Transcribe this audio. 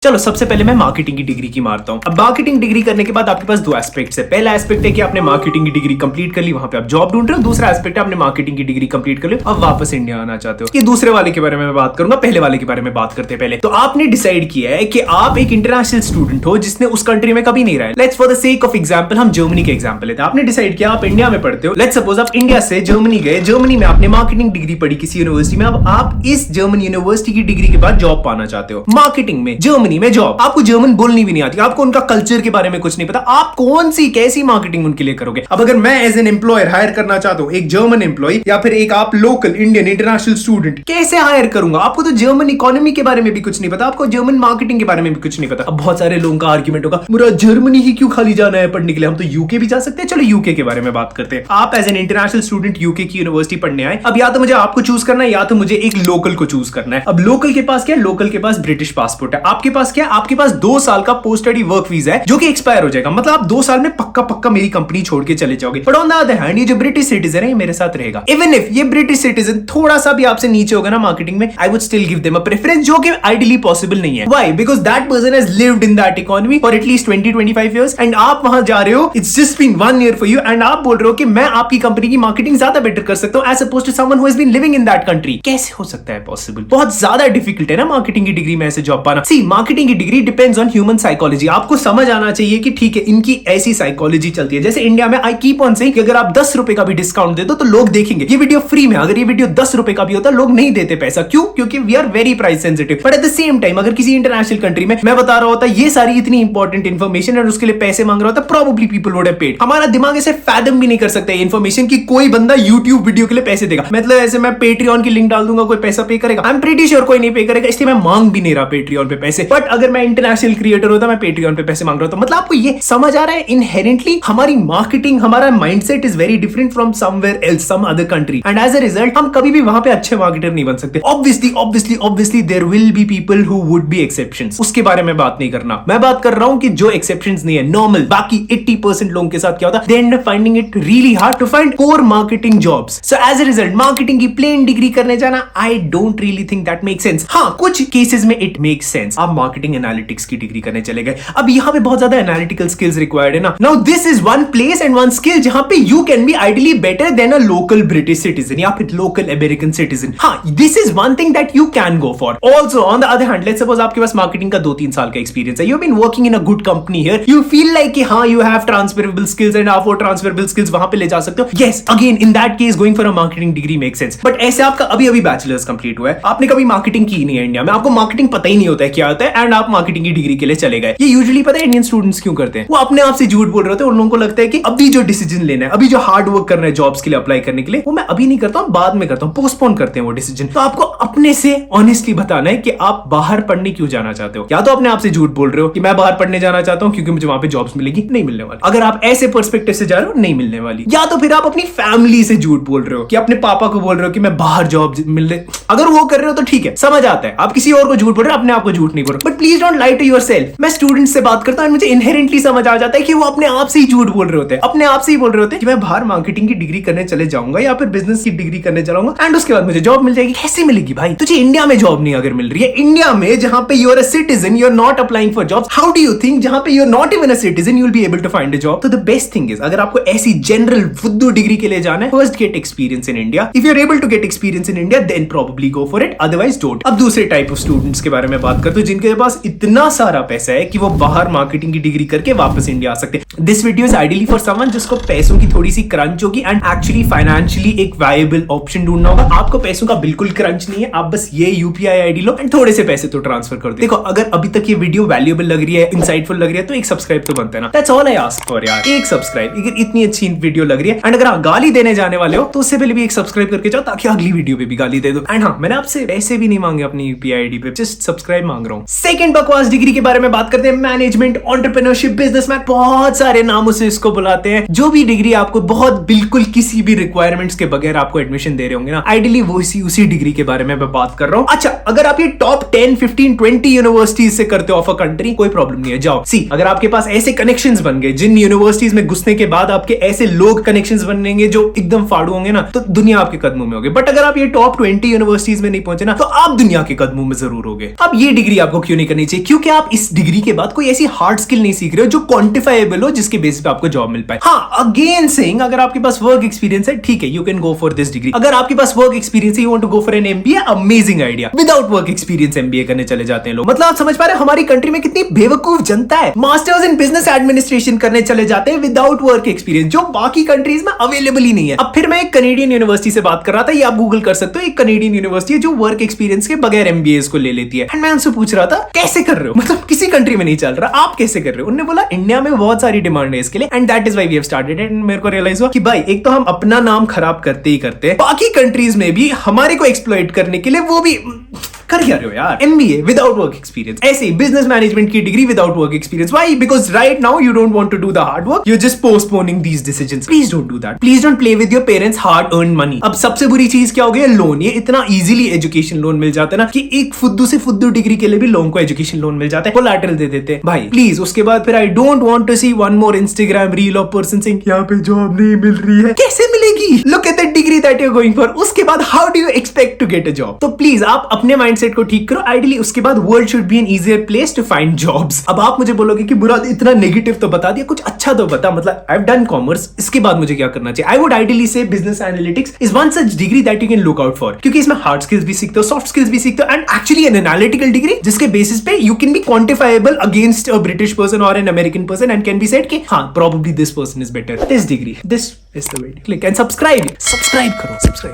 चलो सबसे पहले मैं मार्केटिंग की डिग्री की मारता हूँ। अब मार्केटिंग डिग्री करने के बाद आपके पास दो एस्पेक्ट्स है। पहला एस्पेक्ट है कि आपने मार्केटिंग की डिग्री कंप्लीट कर ली, वहां पे आप जॉब ढूंढ रहे हो। दूसरा एस्पेक्ट है आपने मार्केटिंग की डिग्री कंप्लीट कर ली, अब वापस इंडिया आना चाहते हो। ये दूसरे वाले के बारे में मैं बात करूंगा, पहले वाले के बारे में बात करते हैं। पहले तो आपने डिसाइड किया है कि आप एक इंटरनेशनल स्टूडेंट हो जिसने उस कंट्री में कभी नहीं रहा है। Let's for the sake of example हम जर्मनी के एग्जांपल लेते हैं। आपने डिसाइड किया आप इंडिया में पढ़ते हो। लेट्स सपोज आप इंडिया से जर्मनी गए, जर्मनी में आपने मार्केटिंग डिग्री पढ़ी किसी यूनिवर्सिटी में। अब आप इस जर्मन यूनिवर्सिटी की डिग्री के बाद जॉब पाना चाहते हो मार्केटिंग में, जर्मनी में जॉब। आपको जर्मन बोलनी भी नहीं आती, आपको उनका कल्चर के बारे में कुछ नहीं पता, आप कौन सी कैसी मार्केटिंग उनके लिए करोगे। अब अगर मैं एज एन एम्प्लॉयर हायर करना चाहता हूं एक जर्मन एम्प्लॉय या फिर एक आप लोकल इंडियन इंटरनेशनल स्टूडेंट, कैसे हायर करूंगा? आपको तो जर्मन इकोनॉमी के बारे में भी कुछ नहीं पता, आपको जर्मन मार्केटिंग के बारे में भी कुछ नहीं पता। अब बहुत सारे लोगों का आर्ग्यूमेंट होगा, मुझे जर्मनी ही क्यों खाली जाना है पढ़ने के लिए, हम तो यूके भी जा सकते हैं। चलो यूके के बारे में बात करते हैं। आप as an international student UK की यूनिवर्सिटी पढ़ने आए। अब या तो मुझे आपको चूज करना है या तो मुझे एक लोकल को चूज करना है। अब लोकल के पास क्या है? लोकल के पास ब्रिटिश पासपोर्ट है। आपके पास क्या है? आपके पास 2 साल का पोस्ट स्टडी वर्क वीजा है जो कि एक्सपायर हो जाएगा। मतलब आप 2 साल में पक्का मेरी कंपनी छोड़ के चले जाओगे। But on the other hand ये जो ब्रिटिश सिटीजन है ये मेरे साथ रहेगा। इवन इफ ये ब्रिटिश सिटीजन थोड़ा सा भी आपसे नीचे होगा ना मार्केटिंग में, I would still give them a preference, जो कि आइडियली पॉसिबल नहीं है। Why? Because that person has lived in that economy for at least 20-25 years and आप वहां जा रहे हो, it's just been 1 year for you and आप बोल रहे हो कि मैं आपकी कंपनी की मार्केटिंग ज्यादा बेटर कर सकता हूं as opposed to someone who has been living in that country. कैसे हो सकता है पॉसिबल? बहुत ज्यादा डिफिकल्ट है ना मार्केटिंग की डिग्री में ऐसे जॉब पाना। सी मार्केटिंग की degree depends on human psychology. आपको समझ आना चाहिए कि ठीक है इनकी ऐसी साइकोलॉजी चलती है। जैसे इंडिया में आई कीप ऑन सेइंग कि अगर आप 10 रुपए का भी डिस्काउंट दे दो तो लोग देखेंगे। ये वीडियो फ्री में, अगर ये वीडियो 10 रुपए का भी होता लोग नहीं देते पैसा। क्यों? क्योंकि we are very price sensitive. But at the same time अगर किसी इंटरनेशनल कंट्री में मैं बता रहा होता ये सारी इतनी इंपॉर्टेंट इन्फॉर्मेशन और उसके लिए पैसे मांग रहा होता, probably people would have paid. हमारा दिमाग ऐसे फैथम भी नहीं कर सकता इन्फॉर्मेशन की कोई बंदा यूट्यूब वीडियो के लिए पैसे देगा। मतलब ऐसे मैं पेट्रियन की लिंक डाल दूंगा, कोई पैसा पे करेगा? आई एम प्रीटी श्योर कोई नहीं पे करेगा, इसलिए मैं मांग भी नहीं रहा पेट्रियन पे पैसे। बट अगर मैं इंटरनेशनल क्रिएटर होता, मैं पेट्रियन पे पैसे मांग रहा होता। मतलब आपको ये समझ आ रहा है इनहेरेंटली हमारी मार्केटिंग, हमारा mindset is very different from somewhere else, some other country, and as a result हम कभी भी वहां पे अच्छे मार्केटर नहीं बन सकते। Obviously there will be people who would be exceptions, उसके बारे में बात नहीं करना। मैं बात कर रहा हूं कि जो एक्सेप्शंस नहीं है, नॉर्मल बाकी 80% लोगों के साथ क्या होता है, they end up finding it really hard to find core marketing jobs. So as a result marketing की प्लेन डिग्री करने जाना, I don't really think that make sense. हाँ, कुछ केसेस में इट मेक सेंस। आप मार्केटिंग एनालिटिक्स की degree करने चले गए, अब यहां पे बहुत ज्यादा एनालिटिकल स्किल्स रिक्वायर्ड है ना। Now this is one place and one skill जहां पे you can be ideally better than a local British citizen या फिर लोकल अमेरिकन सिटीजन। हाँ, this is one thing that you can go for. Also on the other hand, let's suppose आपके पास marketing का 2-3 साल का एक्सपीरियंस है, you have been working in a good company here, you feel like कि हाँ you have transferable skills and आप वो ट्रांसफरेबल स्किल्स वहां पे ले जा सकते हो। Yes, again in that case going for a marketing degree make sense. But ऐसे आपका अभी बैचलर्स कंप्लीट हुआ है, आपने कभी मार्केटिंग की नहीं है इंडिया में, आपको मार्केटिंग पता ही नहीं होता है क्या होता है, एंड आप मार्केटिंग की डिग्री के लिए चले गए। ये यूजुअली पता है इंडियन स्टूडेंट्स क्यों करते हैं? वो अपने आप से झूठ बोल रहे होते हैं। उन लोगों को लगता है कि अभी जो डिसीजन लेना है, अभी जो हार्ड वर्क करना है जॉब्स के लिए अप्लाई करने के लिए, वो मैं अभी नहीं करता हूं, बाद में करता हूं, पोस्टपोन करते हैं वो डिसीजन। तो आपको अपने से ऑनेस्टली बताना है कि आप बाहर पढ़ने क्यों जाना चाहते हो। या तो अपने आप से झूठ बोल रहे हो कि मैं बाहर पढ़ने जाना चाहता हूं क्योंकि मुझे वहां पे जॉब्स मिलेगी, नहीं मिलने वाली। अगर आप ऐसे पर्सपेक्टिव से जा रहे हो, नहीं मिलने वाली। या तो फिर आप अपनी फैमिली से झूठ बोल रहे हो कि अपने पापा को बोल रहे हो कि मैं बाहर जॉब मिलने, अगर वो कर रहे हो तो ठीक है, समझ आता है। आप किसी और को झूठ बोल रहे हो, अपने आप को झूठ नहीं बोल रहे। But please don't lie to yourself. मैं स्टूडेंट्स से बात करता हूं, मुझे इनहेरेंटली समझ आ जाता है कि वो अपने आप से ही झूठ बोल रहे होते हैं, अपने आप से ही बोल रहे होते हैं कि मैं बाहर मार्केटिंग की डिग्री करने चले जाऊंगा या फिर बिजनेस की डिग्री करने चलाऊंगा एंड उसके बाद मुझे जॉब मिल जाएगी। कैसे मिलेगी भाई? तुझे इंडिया में जॉब नहीं अगर मिल रही है, इंडिया में जहां पे you are a citizen, you are not applying for jobs, how do you think जहां पे you are not even a citizen you will be able to find a job? तो द बेस्ट थिंग इज, अगर आपको ऐसी general फुद्दू degree के लिए जाना है, first get experience in India. If you are able to get experience in India then probably go for it, otherwise don't. अब दूसरे टाइप ऑफ स्टूडेंट्स के बारे में बात करते हैं जिनके पास इतना सारा पैसा है कि वो बाहर मार्केटिंग की डिग्री करके वापस इंडिया आ सकते हैं। This video is ideally for someone जिसको पैसों की थोड़ी सी क्रंच होगी एंड एक्चुअली फाइनेंशियली एक वायबल ऑप्शन ढूंढना होगा। आपको पैसों का बिल्कुल क्रंच नहीं है, आप बस ये यूपीआई आईडी लो एंड थोड़े से पैसे तो ट्रांसफर कर दो। देखो, अगर अभी तक ये वीडियो वैल्यूएबल लग रही है, इंसाइटफुल लग रही है, तो एक सब्सक्राइब तो बनता है ना। That's all I ask for यार, एक सब्सक्राइब। अगर इतनी अच्छी वीडियो लग रही है एंड अगर आप गाली देने जाने वाले हो तो उससे पहले भी एक सब्सक्राइब करके जाओ ताकि अगली वीडियो पे भी गाली दे दो। एंड हाँ, मैंने आपसे पैसे भी नहीं मांगे अपनी यूपीआई आईडी पे, जस्ट सब्सक्राइब मांग रहा हूँ। सेकंड बकवास डिग्री के बारे में बात करते हैं, मैनेजमेंट, एंटरप्रेन्योरशिप, बिजनेसमैन, बहुत सारे नामों से इसको बुलाते हैं। जो भी डिग्री आपको बहुत बिल्कुल किसी भी रिक्वायरमेंट्स के बगैर आपको एडमिशन दे रहे होंगे ना, आइडियली वो उसी डिग्री के बारे में मैं बात कर रहा हूं। अच्छा, अगर आप ये टॉप 10, 15, 20 यूनिवर्सिटीज से करते हो ऑफ अ कंट्री, कोई प्रॉब्लम नहीं है, जाओ। सी, अगर आपके पास ऐसे कनेक्शंस बन गए, जिन यूनिवर्सिटीज में घुसने के बाद आपके ऐसे लोग कनेक्शंस बनेंगे जो एकदम फाड़ू होंगे ना, तो दुनिया आपके कदमों में होगी। बट अगर आप ये टॉप 20 यूनिवर्सिटीज में नहीं पहुंचे ना, तो आप दुनिया के कदमों में जरूर होगे। अब ये डिग्री आपको क्यों नहीं करनी चाहिए? क्योंकि आप इस डिग्री के बाद कोई ऐसी हार्ड स्किल नहीं सीख रहे हो जो क्वांटिफाइबल हो, जिसके बेसिस पे आपको जॉब मिल पाए। हाँ, अगेन सेइंग, अगर आपके पास वर्क एक्सपीरियंस है, ठीक है, you can go for this degree. अगर आपके पास वर्क एक्सपीरियंस है, you want to go for an MBA, amazing idea. Without work experience MBA करने चले जाते हैं लोग। मतलब आप समझ पा रहे हैं हमारी कंट्री में कितनी बेवकूफ जनता है। मास्टर्स इन बिजनेस एडमिनिस्ट्रेशन करने चले जाते हैं विदाउट वर्क एक्सपीरियंस, जो बाकी कंट्रीज में अवेलेबल ही नहीं है। अब फिर मैं एक कनेडियन यूनिवर्सिटी से बात कर रहा था, ये आप गूगल कर सकते हो, एक कनेडियन यूनिवर्सिटी है जो वर्क एक्सपीरियंस के बगैर एमबीए को ले लेती है। एंड मैं उनसे पूछ रहा था कैसे कर रहे हो, मतलब किसी कंट्री में नहीं चल रहा, आप कैसे कर रहे हो? उन्होंने बोला इंडिया में बहुत सारी डिमांड है इसके लिए, and that is why we have started it. मेरे को रियलाइज हुआ कि भाई एक तो हम अपना नाम खराब करते ही करते हैं, बाकी कंट्रीज में भी हमारे को एक्सप्लॉइट करने के लिए वो भी कर क्या रहे हो यार। एमबीए विदाउट वर्क एक्सपीरियंस, ऐसे ही बिजनेस मैनेजमेंट की degree without work experience. Why? Because right now you don't want to do the hard work, you just postponing these decisions. Please don't do that, please don't play with your parents hard earn money. अब सबसे बुरी चीज क्या हो गई है? Loan. ये इतना इजीली एजुकेशन लोन मिल जाता है ना कि एक फुद्दू से फुद्दू डिग्री के लिए भी लोगों को एजुकेशन लोन मिल जाता है, कोलैटरल दे देते हैं भाई। प्लीज उसके बाद फिर I don't want to see one more Instagram reel of person saying यहाँ पे जॉब नहीं मिल रही है। कैसे मिलेगी? Look at the degree that you are going for, उसके बाद how do you expect to get a job? तो प्लीज आप अपने माइंडसेट को ठीक करो। आइडियली उसके बाद world should be an easier place to find jobs. अब आप मुझे बोलोगे कि बुरा इतना नेगेटिव तो बता दिया, कुछ अच्छा तो बता। मतलब आई हैव डन कॉमर्स, इसके बाद मुझे क्या करना चाहिए? आई वुड आइडियली से business analytics is one such degree that you can look out for, क्योंकि इसमें हार्ड स्किल्स भी सीखते हो, सॉफ्ट स्किल्स भी सीखते हो, and actually an analytical degree जिसके बेसिस पे you can be quantifiable against a British person और an American person and can be said कि हाँ probably this person is better. This degree, this is the way. Click and subscribe करो, subscribe.